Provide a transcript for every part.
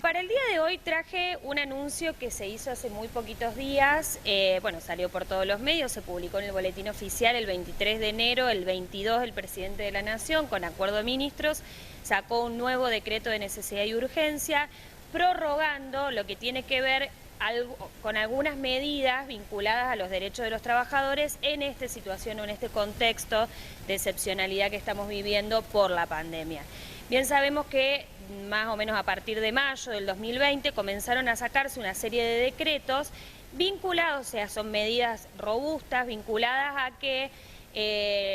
para el día de hoy traje un anuncio que se hizo hace muy poquitos días, bueno, salió por todos los medios, se publicó en el boletín oficial el 23 de enero, el 22 el presidente de la Nación, con acuerdo de ministros, sacó un nuevo decreto de necesidad y urgencia, prorrogando lo que tiene que ver con algunas medidas vinculadas a los derechos de los trabajadores en esta situación o en este contexto de excepcionalidad que estamos viviendo por la pandemia. Bien sabemos que más o menos a partir de mayo del 2020 comenzaron a sacarse una serie de decretos vinculados, o sea, son medidas robustas vinculadas a que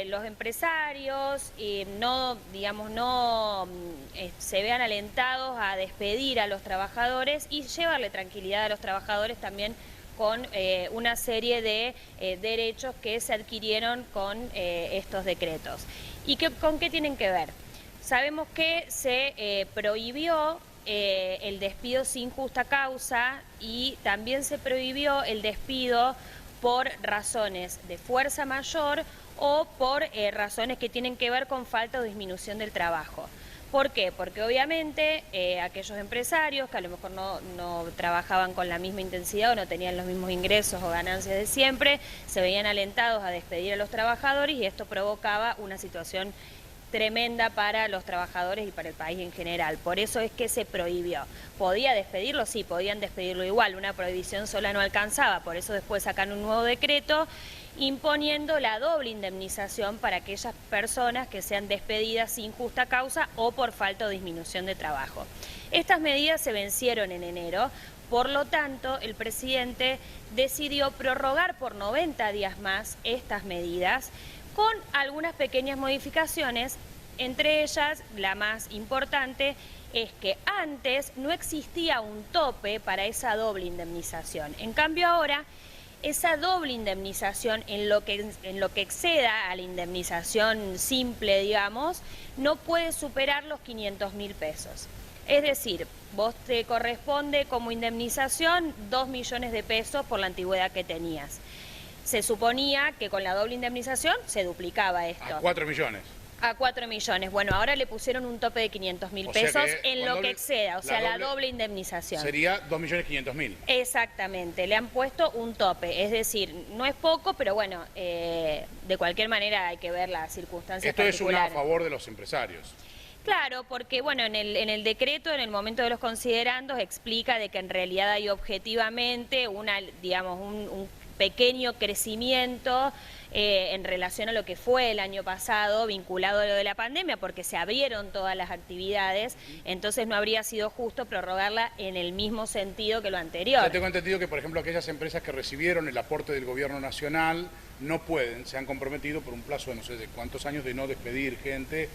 los empresarios no se vean alentados a despedir a los trabajadores y llevarle tranquilidad a los trabajadores también con una serie de derechos que se adquirieron con estos decretos. ¿Y con qué tienen que ver? Sabemos que se prohibió el despido sin justa causa y también se prohibió el despido por razones de fuerza mayor o por razones que tienen que ver con falta o disminución del trabajo. ¿Por qué? Porque obviamente aquellos empresarios que a lo mejor no trabajaban con la misma intensidad o no tenían los mismos ingresos o ganancias de siempre, se veían alentados a despedir a los trabajadores y esto provocaba una situación tremenda para los trabajadores y para el país en general. Por eso es que se prohibió. ¿Podía despedirlo? Sí, podían despedirlo igual. Una prohibición sola no alcanzaba. Por eso después sacan un nuevo decreto imponiendo la doble indemnización para aquellas personas que sean despedidas sin justa causa o por falta o disminución de trabajo. Estas medidas se vencieron en enero. Por lo tanto, el presidente decidió prorrogar por 90 días más estas medidas con algunas pequeñas modificaciones, entre ellas la más importante es que antes no existía un tope para esa doble indemnización. En cambio ahora, esa doble indemnización en lo que exceda a la indemnización simple, digamos, no puede superar los 500.000 pesos. Es decir, vos te corresponde como indemnización 2 millones de pesos por la antigüedad que tenías. Se suponía que con la doble indemnización se duplicaba esto. A 4 millones. A 4 millones. Bueno, ahora le pusieron un tope de 500.000 pesos en lo que exceda, o sea, la doble indemnización. Sería 2.500.000. Exactamente, le han puesto un tope, es decir, no es poco, pero bueno, de cualquier manera hay que ver las circunstancias particulares. Esto es a favor de los empresarios. Claro, porque bueno, en el decreto, en el momento de los considerandos, explica de que en realidad hay objetivamente un pequeño crecimiento en relación a lo que fue el año pasado vinculado a lo de la pandemia, porque se abrieron todas las actividades, entonces no habría sido justo prorrogarla en el mismo sentido que lo anterior. Yo tengo entendido que, por ejemplo, aquellas empresas que recibieron el aporte del gobierno nacional no pueden, se han comprometido por un plazo de no sé de cuántos años de no despedir gente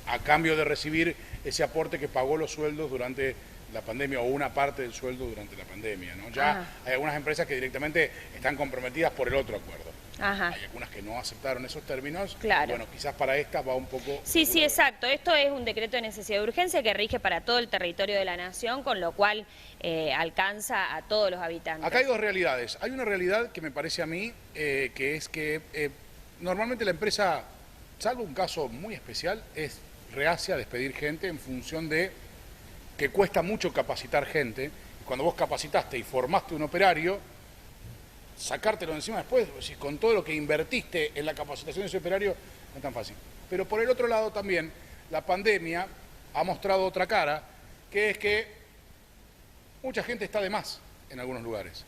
a cambio de recibir ese aporte que pagó los sueldos durante la pandemia o una parte del sueldo durante la pandemia, ¿no? Ya hay algunas empresas que directamente están comprometidas por el otro acuerdo. Hay algunas que no aceptaron esos términos. Claro. Bueno, quizás para esta va un poco... Sí, exacto. Esto es un decreto de necesidad de urgencia que rige para todo el territorio de la nación, con lo cual alcanza a todos los habitantes. Acá hay dos realidades. Hay una realidad que me parece a mí, que es que normalmente la empresa, salvo un caso muy especial, es reacia a despedir gente en función de que cuesta mucho capacitar gente. Cuando vos capacitaste y formaste un operario, sacártelo encima después, con todo lo que invertiste en la capacitación de ese operario, no es tan fácil. Pero por el otro lado también, la pandemia ha mostrado otra cara, que es que mucha gente está de más en algunos lugares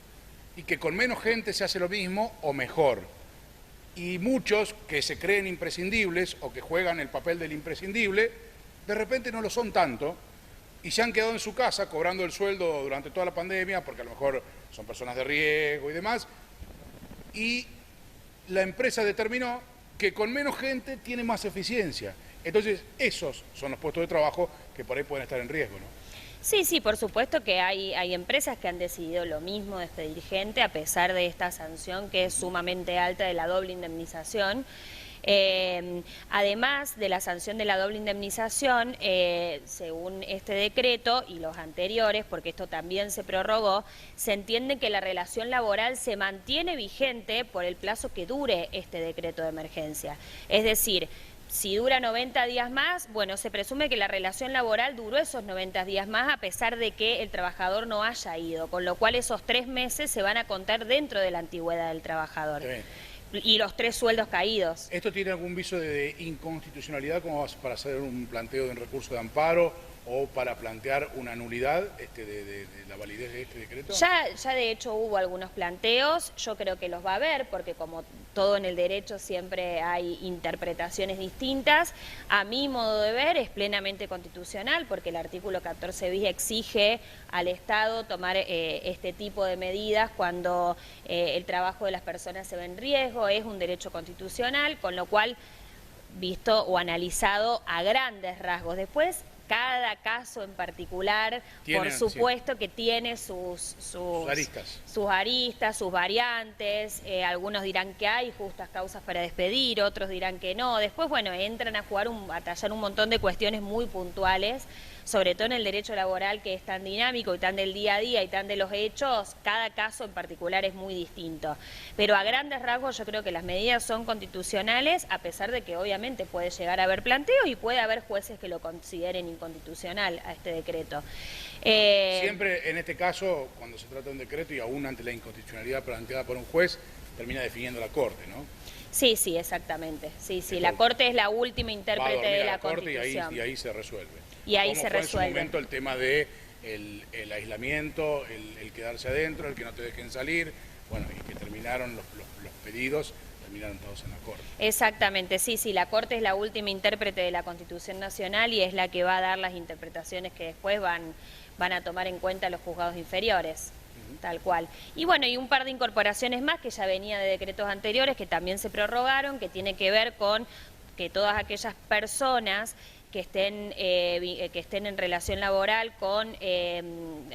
y que con menos gente se hace lo mismo o mejor. Y muchos que se creen imprescindibles o que juegan el papel del imprescindible, de repente no lo son tanto, y se han quedado en su casa cobrando el sueldo durante toda la pandemia, porque a lo mejor son personas de riesgo y demás, y la empresa determinó que con menos gente tiene más eficiencia. Entonces, esos son los puestos de trabajo que por ahí pueden estar en riesgo, ¿no? Sí, por supuesto que hay empresas que han decidido lo mismo, despedir gente, a pesar de esta sanción que es sumamente alta de la doble indemnización. Además de la sanción de la doble indemnización, según este decreto y los anteriores, porque esto también se prorrogó, se entiende que la relación laboral se mantiene vigente por el plazo que dure este decreto de emergencia. Es decir, Si dura 90 días más, bueno, se presume que la relación laboral duró esos 90 días más a pesar de que el trabajador no haya ido, con lo cual esos 3 meses se van a contar dentro de la antigüedad del trabajador. Y los 3 sueldos caídos. ¿Esto tiene algún viso de inconstitucionalidad como para hacer un planteo de un recurso de amparo o para plantear una nulidad de la validez de este decreto? Ya de hecho hubo algunos planteos, yo creo que los va a haber, porque como todo en el derecho siempre hay interpretaciones distintas. A mi modo de ver es plenamente constitucional, porque el artículo 14 bis exige al Estado tomar este tipo de medidas cuando el trabajo de las personas se ve en riesgo, es un derecho constitucional, con lo cual, visto o analizado a grandes rasgos. Después, cada caso en particular, por supuesto que tiene sus aristas, sus variantes. Algunos dirán que hay justas causas para despedir, otros dirán que no. Después, bueno, entran a jugar, a tallar un montón de cuestiones muy puntuales, sobre todo en el derecho laboral, que es tan dinámico y tan del día a día y tan de los hechos. Cada caso en particular es muy distinto. Pero a grandes rasgos yo creo que las medidas son constitucionales, a pesar de que obviamente puede llegar a haber planteos y puede haber jueces que lo consideren inconstitucional a este decreto. Siempre en este caso, cuando se trata de un decreto y aún ante la inconstitucionalidad planteada por un juez, termina definiendo la Corte, ¿no? Sí, exactamente. Sí, la Corte es la última intérprete de la Constitución. Y ahí se resuelve. Y ahí se resuelve. En su momento el tema de el aislamiento, el quedarse adentro, el que no te dejen salir, bueno, y que terminaron los pedidos, terminaron todos en la Corte. Exactamente, sí, la Corte es la última intérprete de la Constitución Nacional y es la que va a dar las interpretaciones que después van a tomar en cuenta los juzgados inferiores. Tal cual. Y bueno, y un par de incorporaciones más que ya venía de decretos anteriores que también se prorrogaron, que tiene que ver con que todas aquellas personas que estén en relación laboral con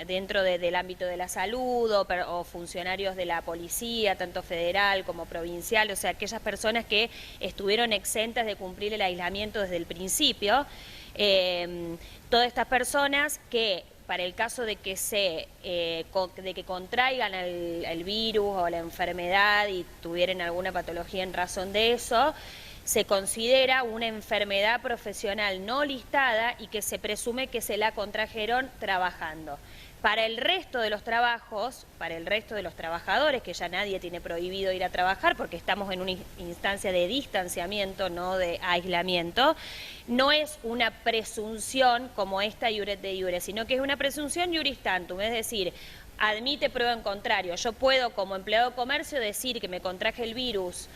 dentro del ámbito de la salud o funcionarios de la policía, tanto federal como provincial, o sea, aquellas personas que estuvieron exentas de cumplir el aislamiento desde el principio, todas estas personas que para el caso de que contraigan el virus o la enfermedad y tuvieran alguna patología en razón de eso, se considera una enfermedad profesional no listada y que se presume que se la contrajeron trabajando. Para el resto de los trabajos, para el resto de los trabajadores, que ya nadie tiene prohibido ir a trabajar porque estamos en una instancia de distanciamiento, no de aislamiento, no es una presunción como esta iure de iure, sino que es una presunción iuris tantum, es decir, admite prueba en contrario. Yo puedo como empleado de comercio decir que me contraje el virus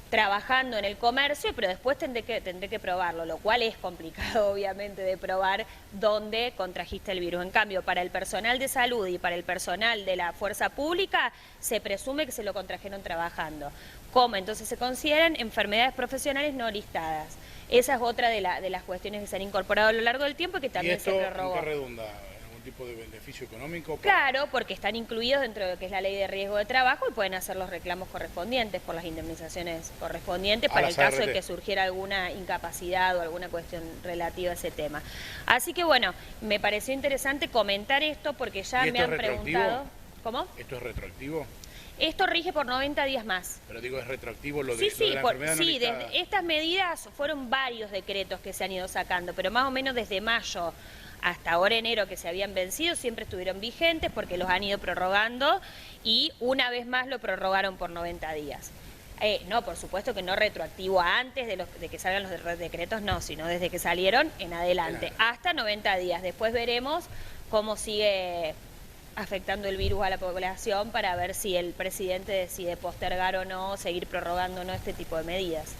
trabajando en el comercio, pero después tendré que probarlo, lo cual es complicado obviamente de probar dónde contrajiste el virus. En cambio, para el personal de salud y para el personal de la fuerza pública se presume que se lo contrajeron trabajando. ¿Cómo? Entonces se consideran enfermedades profesionales no listadas. Esa es otra de las cuestiones que se han incorporado a lo largo del tiempo y que también se prorrogó. ¿Y esto en qué redunda? ¿Tipo de beneficio económico? Claro, porque están incluidos dentro de lo que es la ley de riesgo de trabajo y pueden hacer los reclamos correspondientes por las indemnizaciones correspondientes para el caso de que surgiera alguna incapacidad o alguna cuestión relativa a ese tema. Así que bueno, me pareció interesante comentar esto porque ya me han preguntado... ¿Cómo? ¿Esto es retroactivo? Esto rige por 90 días más. Pero digo, ¿es retroactivo lo de la enfermedad no listada? Desde estas medidas fueron varios decretos que se han ido sacando, pero más o menos desde mayo hasta ahora enero que se habían vencido, siempre estuvieron vigentes porque los han ido prorrogando y una vez más lo prorrogaron por 90 días. No, por supuesto que no retroactivo a antes de que salgan los decretos, no, sino desde que salieron en adelante, hasta 90 días. Después veremos cómo sigue afectando el virus a la población para ver si el presidente decide postergar o no, seguir prorrogando o no este tipo de medidas.